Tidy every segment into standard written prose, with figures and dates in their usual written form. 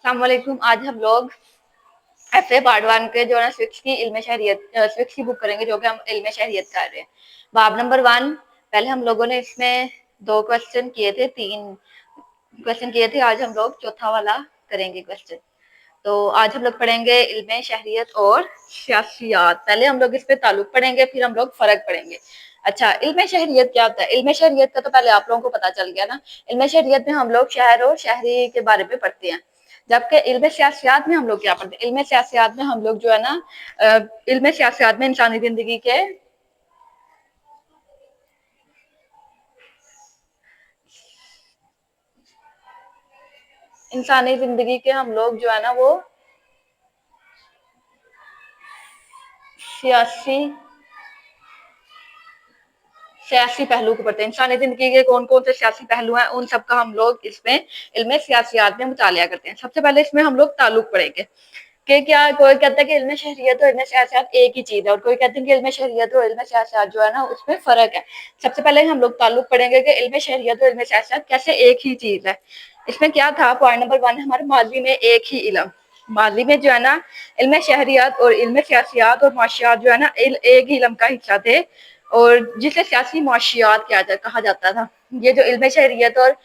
अस्सलाम वालेकुम। आज हम लोग एफए पार्ट वन के जो है स्विक्स की इल्म शहरियत स्विक्स की बुक करेंगे, जो कि हम इल्म शहरियत कर रहे हैं। बाब नंबर 1। पहले हम लोगों ने इसमें 2 क्वेश्चन किए थे, 3 क्वेश्चन किए थे। आज हम लोग चौथा वाला करेंगे क्वेश्चन। तो आज हम लोग पढ़ेंगे इल्म शहरियत और सियासियात। पहले हम लोग इस पे ताल्लुक पढ़ेंगे, फिर हम लोग फर्क पढ़ेंगे। अच्छा, इल्म शहरियत क्या होता है? इल्म शहरियत का तो पहले आप लोगों को पता चल गया ना। इल्म शहरियत में हम लोग शहर और शहरी के बारे में पढ़ते हैं, जबकि इल्म सियासियात में हम लोग क्या पढ़ते हैं? इल्म सियासियात में हम लोग जो है ना, इल्म सियासियात में इंसानी जिंदगी के हम लोग जो है ना वो सियासी सियासी पहलू को पढ़ते हैं। इंसानी जिंदगी के कौन कौन से सियासी पहलू हैं, उन सब का हम लोग इसमें इल्म सियासियात में मुतालिया करते हैं। सबसे पहले इसमें हम लोग ताल्लुक पढ़ेंगे कि क्या कोई कहता है कि इल्म शहरियत और इल्म सियासत एक ही चीज है, और कोई कहते हैं कि इल्म शहरियत और इल्म सियासत जो है ना उसमें फर्क है। सबसे पहले हम लोग ताल्लुक पढ़ेंगे कि इल्म शहरियत और इल्म सियासत कैसे एक ही चीज है। इसमें क्या था, पॉइंट नंबर 1, हमारे माजी में एक ही इल्म, माजी में जो है ना इल्म शहरियात और इल्म सियासियात और माशियात जो है ना एक ही इल्म का हिस्सा थे, और जिसे सियासी माशियात कहा जाता था। ये जो इल्म शहरियत और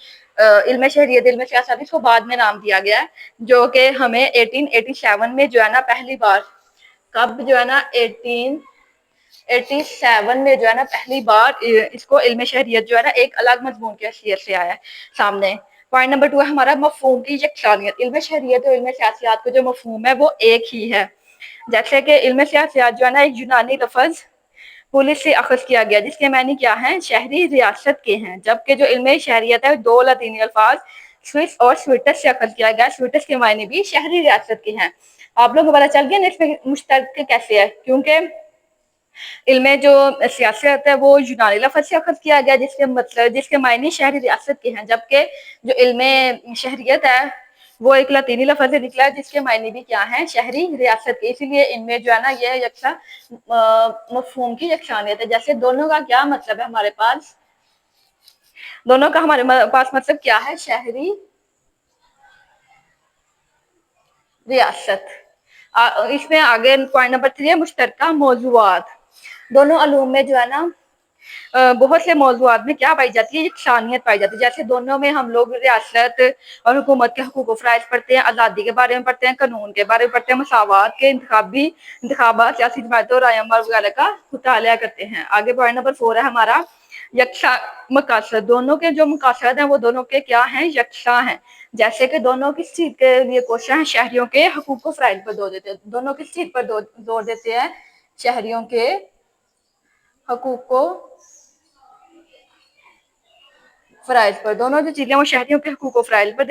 इल्म शहरियत इल्म सियासत, इसको बाद में नाम दिया गया है, जो कि हमें 1887 में जो है ना पहली बार, कब जो है ना 1887 में जो है ना पहली बार इसको इल्म शहरियत जो है ना एक अलग मजमून की हैसियत से आया है सामने। पॉइंट नंबर 2 है हमारा मफहूम की यकसानियत। इल्म शहरियत और इल्म सियासियात का जो मफहूम है वो एक ही है। जैसे कि इल्म सियासियात जो है ना एक यूनानी लफ्ज पुलिस से अखज़ किया गया, जिसके मायने क्या हैं? शहरी रियासत के हैं। जबकि जो इल्म शहरियत है 2 लातीनी अल्फाज स्विस और स्वीटस से अखज़ किया गया। स्वीटस के मायने भी शहरी रियासत के हैं। आप लोगों को पता चल गया ना इसमें मुश्तरक कैसे है, क्योंकि इल्म जो सियासत है वो यूनानी लफ्ज से अखज़ किया गया, जिसके मायने शहरी रियासत के हैं। जबकि जो इल्म शहरियत है वो एक लातीनी लफ्ज से निकला है, जिसके मायने भी क्या है? शहरी रियासत के। इसीलिए इनमें जो है ना ये यकसा मफहूम की यकसानियत है। जैसे दोनों का क्या मतलब है हमारे पास? दोनों का हमारे पास मतलब क्या है? शहरी रियासत। इसमें आगे पॉइंट नंबर 3 है मुश्तरका मौजूआत। दोनों अलूम में जो है ना बहुत से मौजूआत में क्या पाई जाती है? यकसानियत पाई जाती है। जैसे दोनों में हम लोग रियासत और हुकूमत के हकूक फ़राइज़ पढ़ते हैं, आज़ादी के बारे में पढ़ते हैं, कानून के बारे में पढ़ते हैं, मसावात के इंतखाबात, सियासी जमातों और रायअमल वगैरह का मुतालिया करते हैं। आगे पॉइंट नंबर 4 है हमारा यकसा मकासद। दोनों के जो मकासद हैं वो दोनों के क्या हैं? यकसा हैं। जैसे कि दोनों किस चीज के लिए कोशिश है? शहरियों के हकूक को फ़राइज़ पर जोर देते हैं। दोनों किस चीज पर जोर देते हैं? शहरियों के हकूक को फ़राइज़ पर। दोनों जो चीज़ें वो शहरियों के हकूक फ़राइज़ पर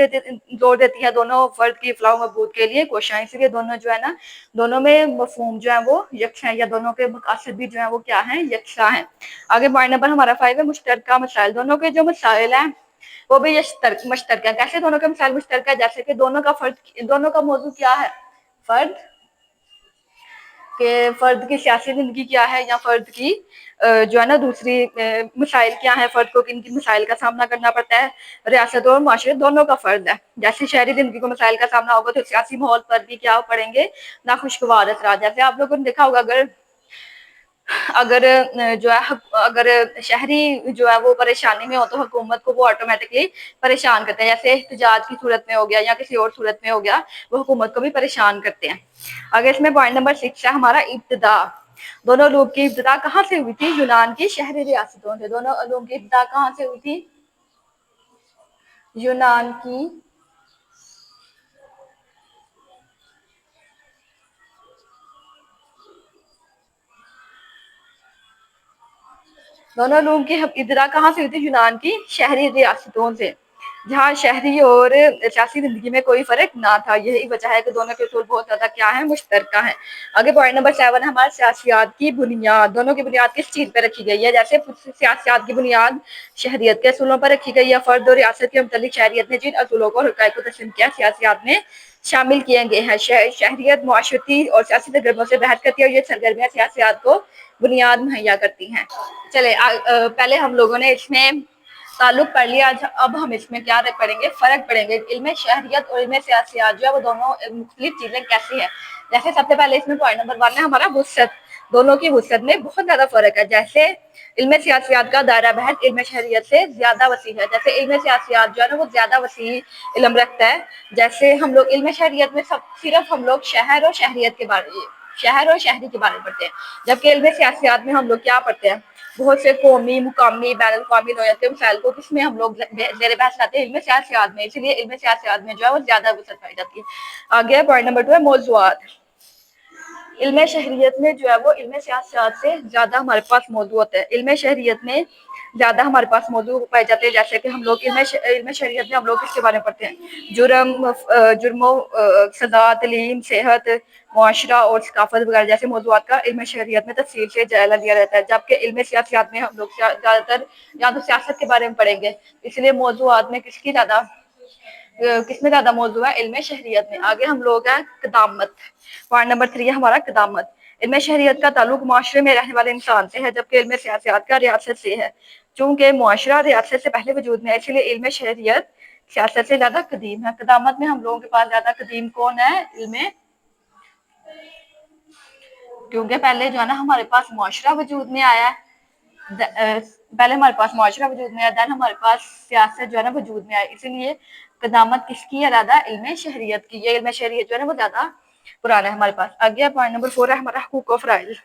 जोर देती हैं। दोनों फ़र्द की फ़लाह व बहबूद के लिए कोशिश है। इसलिए दोनों जो है ना, दोनों में मफ़हूम जो है वो यकसा है, या दोनों के मकासद भी जो है वो क्या है? यकसा है। आगे पॉइंट नंबर हमारा 5 है मुश्तरका मसाइल। दोनों के जो मसाइल हैं वो भी मुश्तरक है। कैसे दोनों के मसाइल मुश्तरक है? जैसे कि दोनों का मौजू क्या है? फ़र्द कि फ़र्द की सियासी ज़िंदगी क्या है, या फ़र्द की जो है ना दूसरी मसाइल क्या है, फ़र्द को किन किन मसाइल का सामना करना पड़ता है। रियासत और माशरे दोनों का फ़र्ज है। जैसे शहरी ज़िंदगी को मसाइल का सामना होगा तो सियासी माहौल पर भी क्या पड़ेंगे? नाखुशगवार असरात। जैसे आप लोगों ने देखा होगा, अगर अगर जो है अगर शहरी जो है वो परेशानी में हो तो हुकूमत को वो ऑटोमेटिकली परेशान करते हैं। जैसे एहतजाज की सूरत में हो गया या किसी और सूरत में हो गया, वो हुकूमत को भी परेशान करते हैं। आगे इसमें पॉइंट नंबर 6 है हमारा इब्तिदा। दोनों अलूम की इब्तिदा कहाँ से हुई थी? यूनान की शहरी रियासतों से। दोनों अलूम की इब्तिदा कहाँ से हुई थी? यूनान की दोनों लोगों की इब्तिदा कहाँ से हुई थी? यूनान की शहरी रियासतों से, जहाँ शहरी और सियासी जिंदगी में कोई फर्क ना था। यही वजह है कि दोनों के उसूल बहुत ज्यादा क्या है? मुश्तरका है। आगे पॉइंट नंबर 7 है हमारे सियासियात की बुनियाद। दोनों की बुनियाद किस चीज पर रखी गई है? जैसे सियासियात की बुनियाद शहरियत के असूलों पर रखी गई है। फर्द और रियासत के मुतालिक शहरियत ने जिन असूलों को हक़ाइक़ को तस्लीम किया, सियासियात में शामिल किए गए हैं। शहरियत मुआशरती और सियासी सरगर्मियों से बहस करती है, और ये सरगर्मियाँ सियासियात को बुनियाद मुहैया करती हैं। चले पहले हम लोगों ने इसमें ताल्लुक पढ़ लिया। अब हम इसमें क्या पढ़ेंगे, फ़र्क पढ़ेंगे। इल्म शहरियत और इल्म सियासियात जो है वो दोनों मुख्तलिफ चीज़ें कैसी हैं। जैसे सबसे पहले इसमें पॉइंट नंबर 1 है हमारा वुसअत। दोनों की वुसअत में बहुत ज़्यादा फ़र्क है। जैसे इल्म सियासियात का दायरा बहस इल्म शहरियत से ज़्यादा वसी है। जैसे इल्म सियासियात जो है ना वो ज़्यादा वसी इल्म रखता है। जैसे हम लोग इल्म शहरियत में सिर्फ हम लोग शहर और शहरियत के बारे शहर और शहरी के बारे में पढ़ते हैं, जबकि इल्म सियासियात में हम लोग क्या पढ़ते हैं, बहुत से कौमी, मुकामी, बैनुल-अक़वामी नौइयत के मसाइल को किसमें हम लोग ज़ेर बहस लाते हैं, इल्म सियासियात में। इसलिए इल्म सियासियात में जो है वो ज़्यादा वसअत पाई जाती है। आगे पॉइंट नंबर 2 है मौज़ूआत। इल्म शहरियत में जो है वो इल्म सियासत से ज़्यादा हमारे पास मौजू होता है। इल्म शहरियत में ज़्यादा हमारे पास मौजू पाए जाते हैं। जैसे कि हम लोग इल्म शहरियत में हम लोग किसके बारे में पढ़ते हैं, जुर्मों, सज़ा, तलीम, सेहत, मुआशरा और सकाफत वगैरह जैसे मौजूआत का इल्म शहरियत में तफसील से जायज़ा लिया रहता है। जबकि इल्म सियासत में हम लोग ज़्यादातर या तो सियासत के बारे में पढ़ेंगे, इसलिए मौजूआत में किसमें ज़्यादा मौजू है, इल्म शहरियत में। आगे हम लोग हैं क़दामत। पॉइंट नंबर 3 है हमारा क़दामत। इल्म शहरियत का ताल्लुक माशरे में रहने वाले इंसान से है, जबकि इल्म सियासत का रियासत से है। चूँकि मुआशरा रियासत से पहले वजूद में है, इसलिए इल्म शहरियत सियासत से ज़्यादा कदीम है। क़दामत में हम लोगों के पास ज़्यादा कदीम कौन है, इल्म, क्योंकि पहले जो है ना हमारे पास मुआशरा वजूद में आया है। पहले हमारे पास मुआशरा वजूद में आया, देन हमारे पास सियासत जो है ना वजूद में आई, इसीलिए क़दामत किसकी है ज़्यादा, इल्म शहरियत की। ये इल्म शहरियत जो है ना वो ज़्यादा पुराना है हमारे पास। आगे पॉइंट नंबर 4 है हमारा हुकूक व फ़राइज़।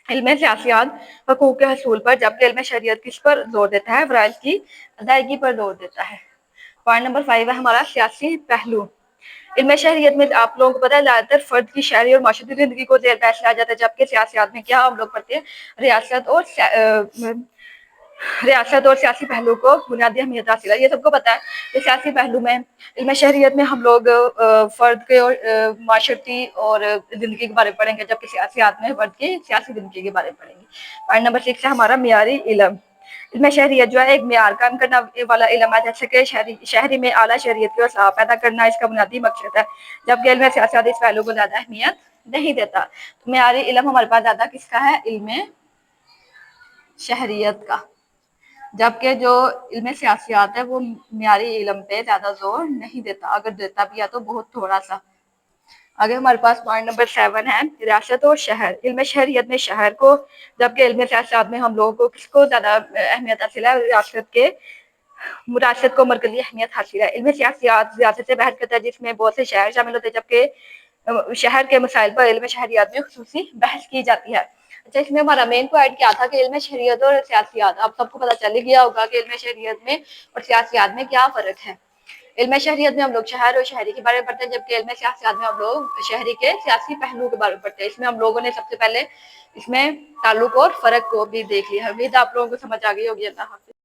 इल्म सियासियात हकूक़ के हसूल पर, जबकि इल्म शहरियत किस पर जोर देता है, फ़राइज़ की अदायगी पर जोर देता है। पॉइंट नंबर 5 है हमारा सियासी पहलू। इल्म शहरियत में आप लोगों को पता है ज़्यादातर फ़र्द की शहरी और माशरती ज़िंदगी को ज़ेर बहस लाया जाता है, जबकि सियासियात में क्या हम लोग पढ़ते हैं, रियासत और सियासी पहलू को बुनियादी अहमियत हासिल है। ये सबको पता है कि सियासी पहलू में इल्म शहरियत में हम लोग फ़र्द के और माशरती और ज़िंदगी के बारे में पढ़ेंगे, जबकि सियासियात में फ़र्द की सियासी ज़िंदगी के बारे में पढ़ेंगे। पॉइंट नंबर 6 है हमारा मियारी इल्म। इल्म शहरियत जो है एक मियार कायम करने वाला इल्म है, जैसे कि शहरी में आला शहरियत की वसा पैदा करना इसका बुनियादी मकसद है, जबकि इल्म सियासत इस पहलू को ज़्यादा अहमियत नहीं देता। तो मियारी इल्म हमारे पास ज़्यादा किसका है, इल्म शहरियत का, जबकि जो इल्म सियासियात है वो मियारी इल्म पे ज़्यादा जोर नहीं देता, अगर देता भी है तो बहुत थोड़ा सा। आगे हमारे पास पॉइंट नंबर 7 है रियासत और शहर। इल्म शहरियत में शहर को, जबकि इल्म सियासत में हम लोगों को किसको ज़्यादा अहमियत हासिल है, रियासत को मरकजी अहमियत हासिल है। इल्म सियासत रियासत से बहस करता है, जिसमें बहुत से शहर शामिल होते हैं, जबकि शहर के मसाइल पर इल्म शहरियत में खुसूसी बहस की जाती है। अच्छा, इसमें हमारा मेन पॉइंट क्या था कि इल्म शहरियत और सियासियात, आप सबको पता चल ही गया होगा कि इल्म शहरियत में और सियासियात में क्या फ़र्क है। इल्म शहरियत में हम लोग शहर और शहरी के बारे में पढ़ते हैं, जबकि इल्म सियासत में हम लोग शहरी के सियासी पहलू के बारे में पढ़ते हैं। इसमें हम लोगों ने सबसे पहले इसमें ताल्लुक और फ़र्क को भी देख लिया है। उम्मीद आप लोगों को समझ आ गई होगी। अल्लाह हाफ़िज़।